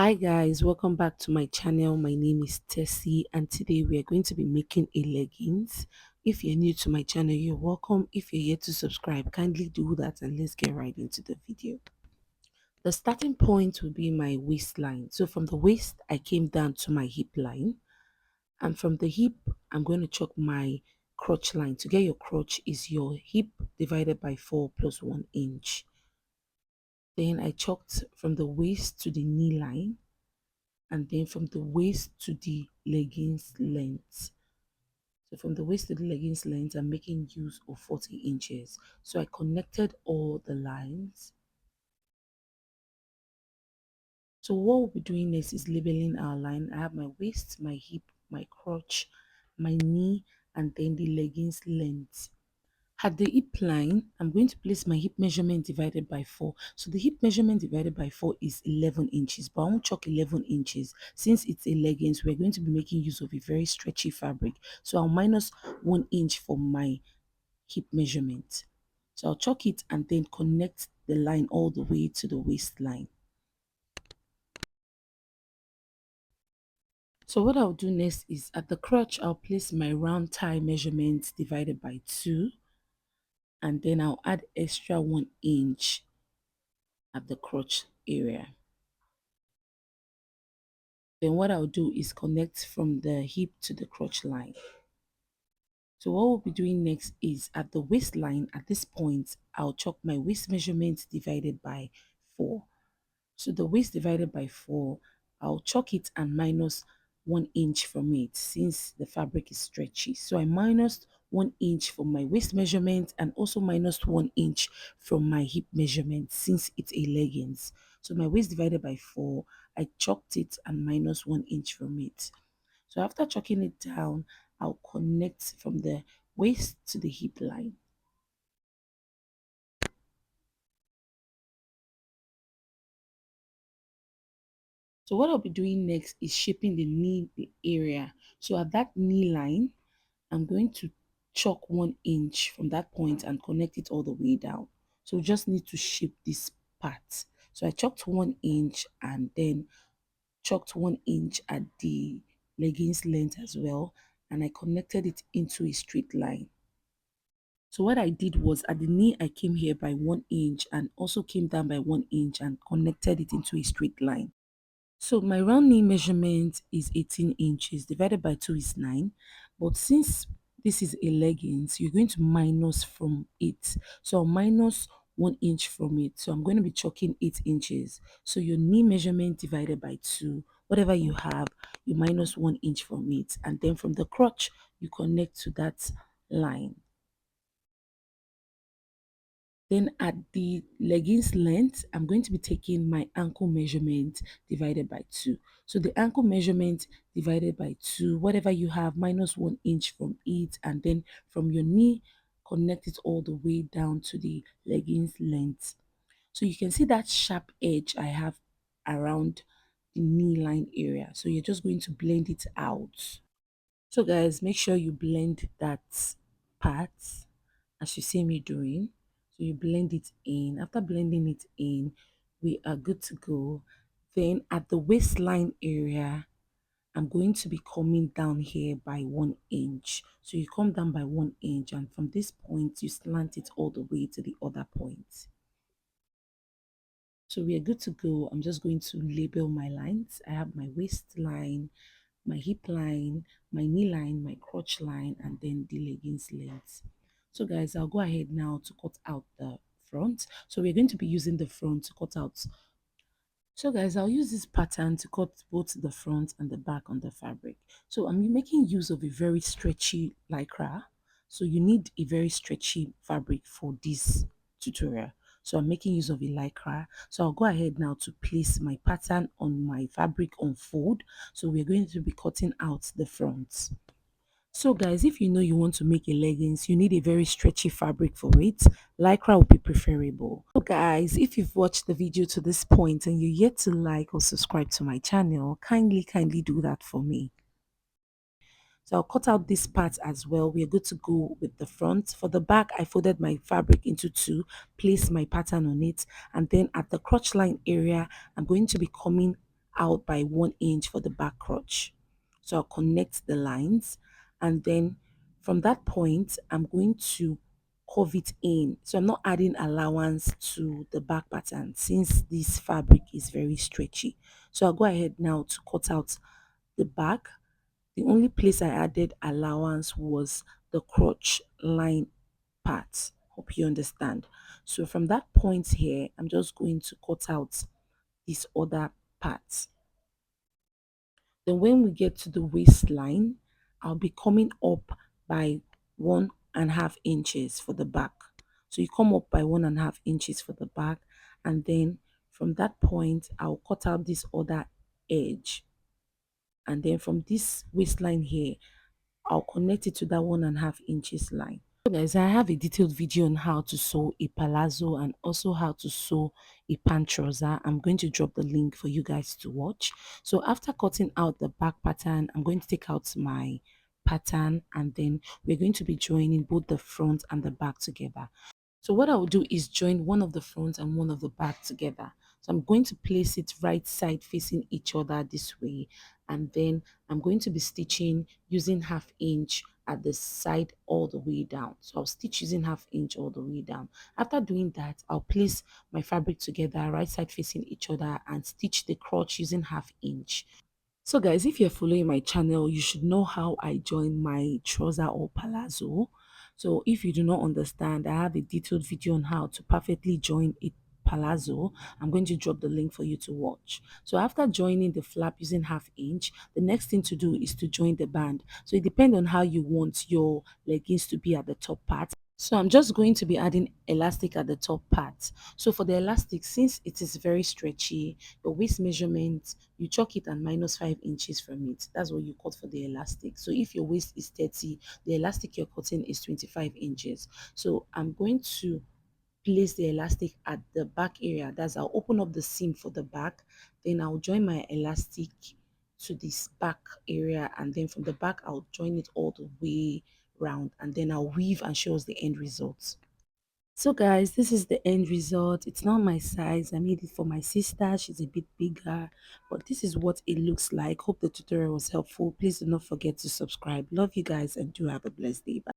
Hi guys, welcome back to my channel. My name is Tessie and today we are going to be making a leggings. If you're new to my channel, you're welcome. If you're yet to subscribe, kindly do that and let's get right into the video. The starting point will be my waistline. So from the waist, I came down to my hip line, and from the hip, I'm going to chalk my crotch line. To get your crotch is your hip divided by 4 plus 1 inch. Then I chalked from the waist to the knee line, and then from the waist to the leggings length. So from the waist to the leggings length, I'm making use of 40 inches. So I connected all the lines. So what we'll be doing next is labeling our line. I have my waist, my hip, my crotch, my knee, and then the leggings length. At the hip line, I'm going to place my hip measurement divided by 4. So the hip measurement divided by 4 is 11 inches, but I won't chalk 11 inches. Since it's a leggings, we're going to be making use of a very stretchy fabric. So I'll minus 1 inch from my hip measurement. So I'll chalk it and then connect the line all the way to the waistline. So what I'll do next is at the crotch, I'll place my round thigh measurement divided by 2, and then I'll add extra 1 inch at the crotch area. Then what I'll do is connect from the hip to the crotch line. So what we'll be doing next is at the waistline, at this point, I'll chalk my waist measurement divided by 4. So the waist divided by 4, I'll chalk it and minus 1 inch from it since the fabric is stretchy. So I minus 1 inch from my waist measurement and also minus 1 inch from my hip measurement since it's a leggings. So my waist divided by 4, I chalked it and minus 1 inch from it. So after chalking it down, I'll connect from the waist to the hip line. So what I'll be doing next is shaping the knee area. So at that knee line, I'm going to chalk 1 inch from that point and connect it all the way down. So we just need to shape this part. So I chalked 1 inch and then chalked 1 inch at the leggings length as well, and I connected it into a straight line. So what I did was at the knee, I came here by 1 inch and also came down by 1 inch and connected it into a straight line. So my round knee measurement is 18 inches, divided by 2 is 9. But since this is a leggings, you're going to minus from it. So I'll minus 1 inch from it. So I'm going to be chalking 8 inches. So your knee measurement divided by 2, whatever you have, you minus 1 inch from it. And then from the crotch, you connect to that line. Then at the leggings length, I'm going to be taking my ankle measurement divided by 2. So the ankle measurement divided by 2, whatever you have, minus 1 inch from it, and then from your knee, connect it all the way down to the leggings length. So you can see that sharp edge I have around the knee line area. So you're just going to blend it out. So guys, make sure you blend that part as you see me doing. So you blend it in. After blending it in, we are good to go. Then at the waistline area, I'm going to be coming down here by 1 inch. So you come down by 1 inch, and from this point, you slant it all the way to the other point. So we are good to go. I'm just going to label my lines. I have my waistline, my hip line, my knee line, my crotch line, and then the leggings length. So guys, I'll go ahead now to cut out the front. So we're going to be using the front to cut out. So guys, I'll use this pattern to cut both the front and the back on the fabric. So I'm making use of a very stretchy lycra. So you need a very stretchy fabric for this tutorial. So I'm making use of a lycra. So I'll go ahead now to place my pattern on my fabric on fold. So we're going to be cutting out the front. So guys, if you know you want to make a leggings, you need a very stretchy fabric for it. Lycra would be preferable. So guys, if you've watched the video to this point and you're yet to like or subscribe to my channel, kindly do that for me. So I'll cut out this part as well. We're good to go with the front. For the back, I folded my fabric into two, placed my pattern on it, and then at the crotch line area, I'm going to be coming out by 1 inch for the back crotch. So I'll connect the lines, and then from that point, I'm going to curve it in. So I'm not adding allowance to the back pattern since this fabric is very stretchy. So I'll go ahead now to cut out the back. The only place I added allowance was the crotch line part. Hope you understand. So from that point here, I'm just going to cut out this other part. Then when we get to the waistline, I'll be coming up by 1.5 inches for the back. So you come up by 1.5 inches for the back, and then from that point, I'll cut out this other edge. And then from this waistline here, I'll connect it to that 1.5 inches line. So guys, I have a detailed video on how to sew a palazzo and also how to sew a pant trouser. I'm going to drop the link for you guys to watch. So after cutting out the back pattern, I'm going to take out my pattern, and then we're going to be joining both the front and the back together. So what I will do is join one of the front and one of the back together. So I'm going to place it right side facing each other this way, and then I'm going to be stitching using 1/2 inch at the side all the way down. So I'll stitch using 1/2 inch all the way down. After doing that, I'll place my fabric together right side facing each other and stitch the crotch using 1/2 inch. So guys, if you're following my channel, you should know how I join my trouser or palazzo. So if you do not understand, I have a detailed video on how to perfectly join a palazzo. I'm going to drop the link for you to watch. So after joining the flap using 1/2 inch, the next thing to do is to join the band. So it depends on how you want your leggings to be at the top part. So I'm just going to be adding elastic at the top part. So for the elastic, since it is very stretchy, your waist measurement, you chalk it and -5 inches from it. That's what you cut for the elastic. So if your waist is 30, the elastic you're cutting is 25 inches. So I'm going to place the elastic at the back area. That's, I'll open up the seam for the back, then I'll join my elastic to this back area, and then from the back I'll join it all the way round, and then I'll weave and show us the end result. So guys, this is the end result. It's not my size. I made it for my sister. She's a bit bigger, but this is what it looks like. Hope the tutorial was helpful. Please do not forget to subscribe. Love you guys and do have a blessed day. Bye.